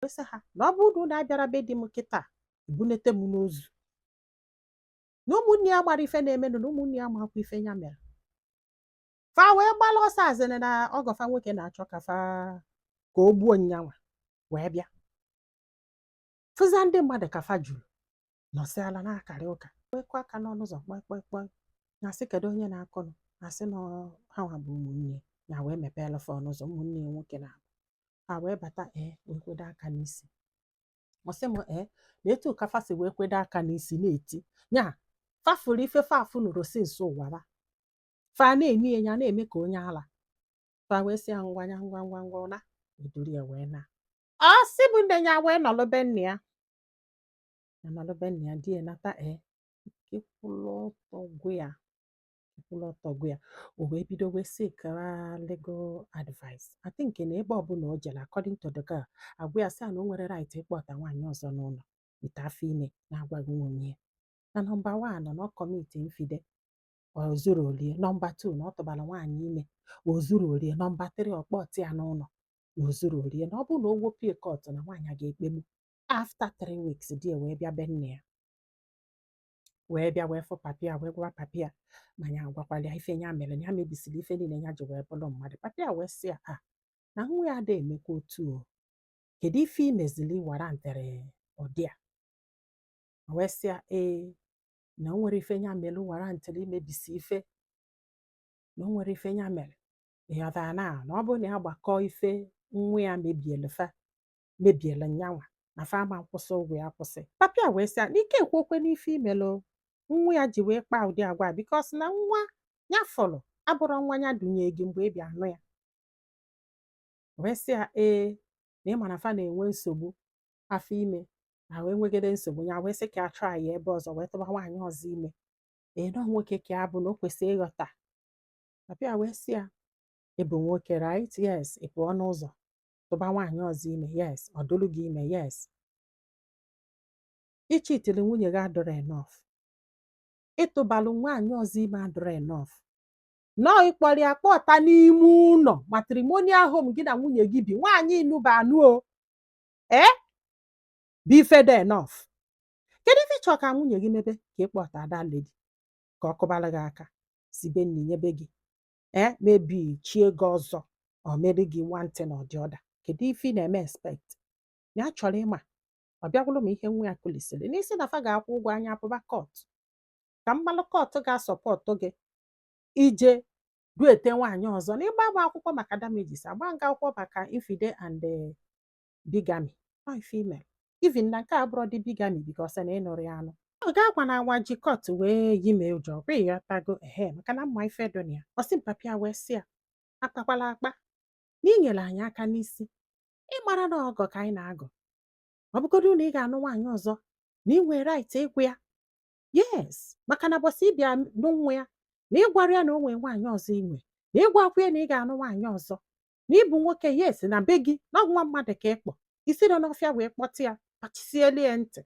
wee sị ha na ọ bụrụ na abịara be di m kịta ebunete m n'ozu na ụmụnne ya gbara ife na-emenụ na ụmụnne ya makwa ife ya mere fa wee gbala ọsọ azịnị na ọgọfa nwoke na-achọ ka o gbuo nyanwa wee bịa fụza ndị mmadụ ka fa juru nọsịala na-akarị ụka kwekwa aka n'ọnụ ụzọ kpọkpọkpọ na-asị kedu onye na-akọnụ na-asị na ha nwa bụ ụmụnne ya wee mepeela fa ọnụ ụzọ ụmụnne ya nwoke na ha wee bata wee kwedo aka n'isi ọsị m na etu ka fa si wee kwedo aka n'isi na-eti nya fafụrụ ife fafụ nụrụ si nso ụwara fa na-enye ya na-eme ka onye ala fa wee sị ya ngwa ngwa na eduru ya wee na ọ sị bụ nne ya wee nọlụ be nne ya nọlụ be nne ya di ya nata ịkwụlụ ọtọ gụ ya o wee bido wee sị kara legal advice I think na ebe ọbụla o jere according to the girl agwa ya sị na o nwere right ịkpọta nwaanyị ọzọ n'ụlọ ite afọ ime na-agwaghị onye ya na nọmba 1 na ọ kọmiti mfide o zuru orie nọmba 2 na ọ tụbara nwaanyị ime o zuru orie nọmba 3 ọkpọtị ya n'ụlọ na o zuru orie na ọ bụrụ na o wepụ kọt na nwaanyị a ga-ekpegbu after 3 weeks di wee bịa be nne ya wee bịa wee fụ papịa wee gwa papịa ma ya agwakwala ya ife ya mere ya mebisiri ife niile ya ji wee bụrụ mmadụ papịa wee sị ya na nwa ya ada emekwa otu o kedu ife imezili wara ntere ụdị a wee sị ya na o nwere ife ya mere wara ntere imebisi ife na o nwere ife ya mere ịghọtara na ọ bụrụ na ya gbakọ ife nwa ya mebiela nyanwa na fama nkwụsị ụgwọ ya kwụsị papịa wee sị ya n'ike ekwokwe n'ife imelo nwa ya ji wee kpaa ụdị agwa bikos na nwa ya fọrọ abụrụ nwa ya dunye gị mgbe ị bịa anụ ya wee sị ya na ịma na fa na-enwe nsogbu afọ ime na wee nwegide nsogbu ya wee sị ka a chọọ ya ebe ọzọ wee tụba nwaanyị ọzọ ime nọ nwoke ka ya bụ na o kwesịrị ịghọta papịa wee sị ya ịbụ nwoke right yes ị pụọ n'ụzọ tụba nwaanyị ọzọ ime yes ọ dụrụ gị ime yes ichitiri nwunye gị adụrụ enough ịtụbalụ nwaanyị ọzọ ime adụrụ enough nọọ ịkpọrọ ya kpọta n'ime ụlọ matrimonial home gị na nwunye gị bi nwaanyị inuba anụ o bụ ifede enough kedu ife ịchọ ka nwunye gị mebe ka ịkpọta ada lady ka ọ kụbara gị aka si be nne nyebe gị mebi chie gị ọzọ ọ mere gị nwantị na ọdị ọda kedu ife ị na-eme expect ya chọrọ ịma ọ bịagwụrụ ma ihe nwa ya kulisiri n'isi na fa ga-akwụ ụgwọ anya apụba kọt ka mmalụ kọt ga-asọpọtụ gị ije duete nwaanyị ọzọ na ịgba agba akwụkwọ maka damages agba nga akwụkwọ maka infide and bigamy female even na nke abụrụ dị bigamy because na ịnụrụ ya anụ ọ ga-agwa na awa ji kọt wee yi mee ụjọ kwa ya tago maka na mma ife donia ọsị mpapịa wee sị ya akpakwala akpa n'inyere anyị aka n'isi ịmara na ọgọ ka anyị na-agọ ọ bụgodu na ị ga-anụ nwaanyị ọzọ na ị nwere right ịgwụ ya yes maka na bọsị ịbịa n'nwa ya na ịgwara ya na o nwere nwaanyị ọzọ inwe na ịgwakwa ya na ị ga-anụ nwaanyị ọzọ na ịbụ nwoke yes na be gị na nwa mmadụ ka ịkpọ isi nọ n'ọfịa wee kpọta ya kpachisielu ya ntị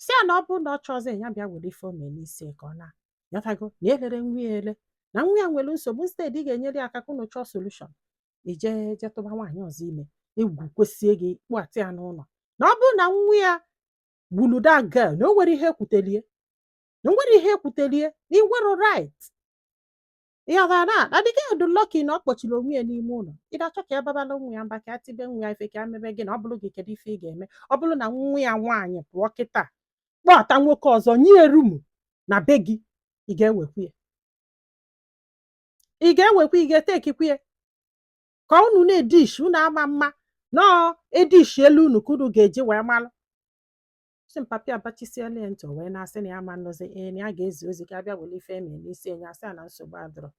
si ya na ọ bụrụ na ọ chọọzọ ya bịa were ife ome n'isi ka ọ na-yọtago na elere nwa ya ele na nwa ya nwere nsogbu steeti ị ga-enyere ya aka ka unu chọọ solushon ije tụba nwaanyị ọzọ ime egwu kwesịe gị kpụata ya n'ụlọ na ọ bụrụ na nwa ya gburu that girl na o nwere ihe ekwutelie na inwero right ịghọtara na the girl dị lucky na ọ kpọchiri onwe ya n'ime ụlọ ị ga-achọ ka ya babala nwa ya mba ka ya tibe nwa ya ife ka ya mebe gị na ọ bụrụ gị kedu ife ị ga-eme ọ bụrụ na nwa ya nwaanyị pụọ kịta kpọta nwoke ọzọ nye rumu na be gị ị ga-ewekwu ya ị ga-etekikwu ya ka unu na-edish unu ama mma nọọ edish elu unu ka unu ga-eji wee malụ si mpapịa abachisiela ya ntị wee na-asị na ya ma nọzi na ya ga-ezi ozi ka abịa were ife eme n'isi enye asị a na nsogbu adọrọ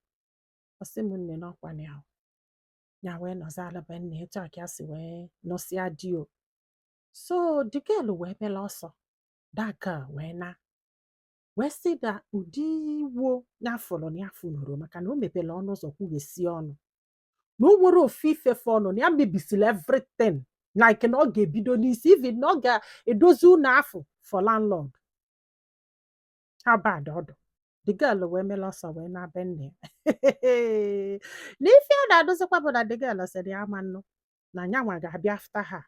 ọsị m nne n'ọkwa ya ya wee nọzi alaba nne etu a ka ya si wee nọsịa dio so the girl wee bela ọsọ that girl wee sị da ụdị iwo nyafụrụ na ya funuru maka na o mepere ọnụ ụzọ kwughesi ọnụ na o nwere ofu ifefe ọnụ na ya mebisiri everything like na ọ ga-ebido n'isi even na ọ ga-edozi ụlọ afọ for landlord how bad ọdụ the girl wee mela ọsọ wee na-be nne na ife ọ na-adụzikwa bụ na the girl sịrị ya ama nnụ na nyanwa ga-abịa after ha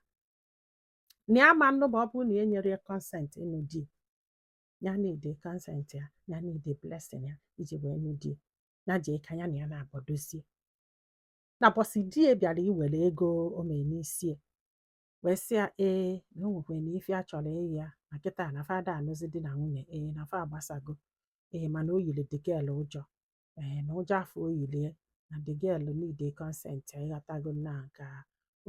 na ya ma nnụ ma ọ bụrụ na e nyere ya consent ịnụ di ya na-ede consent ya na-ede blessing ya iji wee nụ di ya jee ka ya na ya na-abọdozie na bọsị di ya bịara iwere ego o mee n'isi ya wee sị ya na o nwekwe na ife a chọrọ iyi ya na kịta na fada anụzi di na nwunye na fa agbasago mana o yiri the girl ụjọ na ụjọ afọ o yiri ya na the girl n'ide consent ya ịghọtago na ka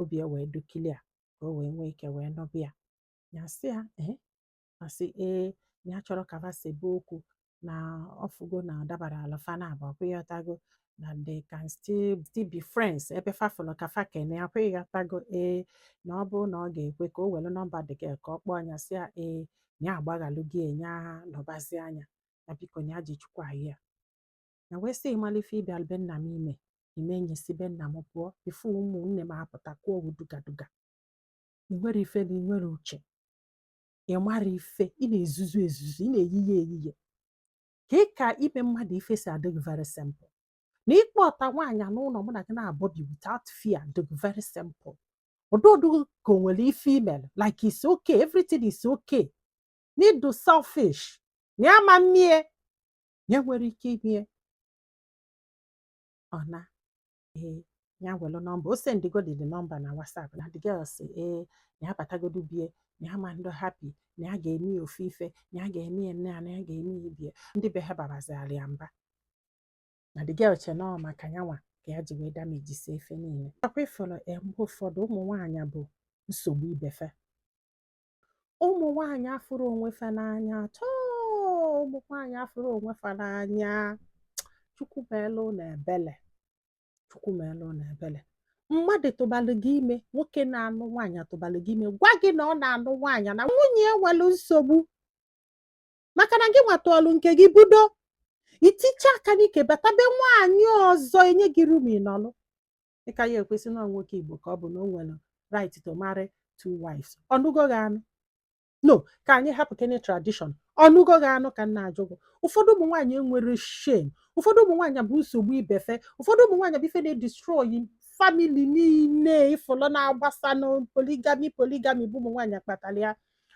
obi ya wee dukilia ka o wee nwee ike wee nọbụ ya ya sị ya asị na ya chọrọ ka fa sebe okwu na ọfụgo na ọ dabara ala fa na abụọ ịghọtago na they can still be friends ebe fa fụrụ ka fa kene ya ịghọtago na ọ bụrụ na ọ ga-ekwe ka o were nọmba the girl ka ọ kpọọ anya sị ya ya agbaghalụ gị enye ha nọbazi anya na biko na ya ji chukwu ahụ ya na wee sị ịmalife ịbịa be nna m ime nyesi be nna m pụọ ifu ụmụnne m apụta kwuo owu dugaduga ị nwere ife na ị nwere uche ị mara ife ị na-ezuzu ezuzu ị na-eyiye eyiye ka ime mmadụ ife si adịghị very simple na ịkpọ ọta nwaanyị n'ụlọ mụ na gị na-abọbi without fear adịghị very simple ụdụdụ ka o nwere ife email like it's okay everything is okay need to selfish na ya ma mmie ya nwere ike imie ọ na ya welu nọmba o sendigodi the nọmba na WhatsApp na the girl si na ya batagodu bie na ya ma ndị happy na ya ga-eme ya ofe ife na ya ga-eme ya nne ya na ya ga-eme ya ibie ndị be ha babazali ya mba na the girl che nọ maka yanwa ka ya ji wee damejisi efe niile akwa ịfọrọ mgbe ụfọdụ ụmụ nwaanyị bụ nsogbu ibefe ụmụ nwaanyị afụrụ onwe fa n'anya tọọ ụmụ nwaanyị afụrụ onwe fa n'anya chukwu meelụ na ebele chukwu meelụ na ebele mmadụ tụbalụ gị ime nwoke na-anụ nwaanyị tụbalụ gị ime gwa gị na ọ na-anụ nwaanyị na nwunye enwelu nsogbu maka na gị nwatụọlụ nke gị budo iticha aka n'ike batabe nwaanyị ọzọ enye gị rum ịnọlụ dịka ya ekwesị na nwoke Igbo ka ọ bụ na o nwere right to marry 2 wives ọnụgo gị anụ no ka anyị hapụ kene tradition ọnụgo gị anụ ka nna ajụgụ ụfọdụ ụmụ nwaanyị enwere shame ụfọdụ ụmụ nwaanyị bụ nsogbu ibefe ụfọdụ ụmụ nwaanyị bụ ife na-edestroy family niile ịfụlọ na-agbasa na poligami bụ ụmụ nwaanyị kpatara ya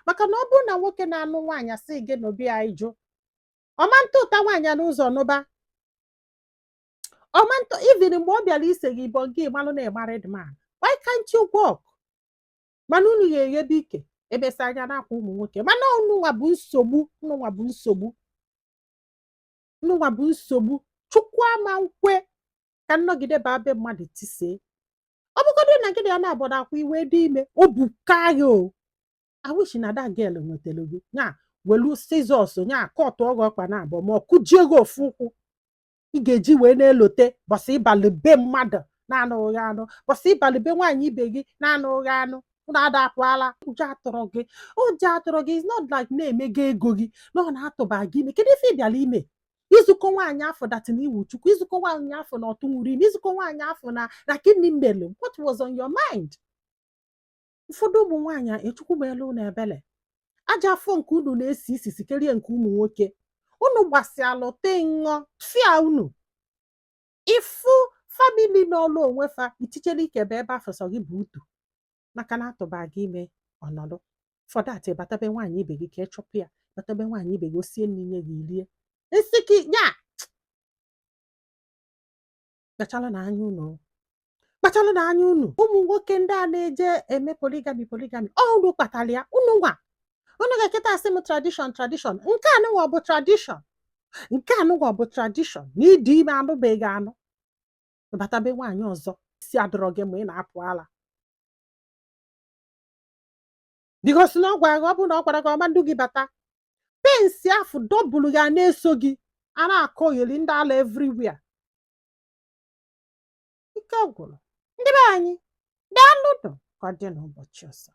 maka na ọ bụrụ na nwoke na-anụ nwaanyị asị gị n'obi anyị jụ ọma ntụ ụta nwaanyị n'ụzọ nụba ọma ntụ even mgbe ọ bịara ise gị bụ gị malụ na married man why can't you walk mana unu ga-eghebe ike ebesa anya n'akwa ụmụ nwoke mana ụnụnwa bụ nsogbu chukwu ama nkwe ka nnọgide ba be mmadụ tisee ọ bụgodị na gị na ya na-abọdo akwa iwe dị ime o buka ya o awishi na da gel nwetara gị nya welu sizọs nya kọtụ ọgọ ọkpa na abụọ ma ọ kụjie gị ofu ụkwụ ị ga-eji wee na-elote bọsị ịbalị be mmadụ na-anụghị anụ bọsị ịbalị be nwaanyị ibe gị na-anụghị anụ na-ada apụala ụjọ atụrụ gị is not like na-emega ego gị na ọ na-atụba gị ime kedu ife ị bịara ime izukọ nwaanyị afọ datin iwu chukwu izukọ nwaanyị afọ na ọtụ nwuri ime izukọ nwaanyị afọ na kidney mmelu what was on your mind ụfọdụ ụmụ nwaanyị echukwu meelu na ebele aja afọ nke unu na-esi isi sikerie nke ụmụ nwoke unu gbasialụ te ṅụọ fia unu ifu famili n'ọlụ onwe fa itichela ikebe ebe afọ sọ gị bụ utu maka na atụba gị ime ọnọdụ fọdụ atị batabe nwaanyị ibe gị ka ị chụpụ ya batabe nwaanyị ibe gị osie nri nye gị rie nsiki ya kpachalụ n'anya unu ụmụ nwoke ndị a na-eje eme poligami unu kpatara ya unu nwa unu ga-eketa asị m tradishọn nke anụnwa bụ tradishọn na ịdị ime anụbeghị anụ batabe nwaanyị ọzọ isi adọrọ gị ma ị na-apụ ala bikos na ọ gwara gị ọ bụ na ọ gwara gị ọma ndụ gị bata pensi afụ dọbụlụ ya na-eso gị a na-akọ yeli ndị ala everywhere ike gwụrụ ndị be anyị daalụ ka ọ dị n'ụbọchị ọzọ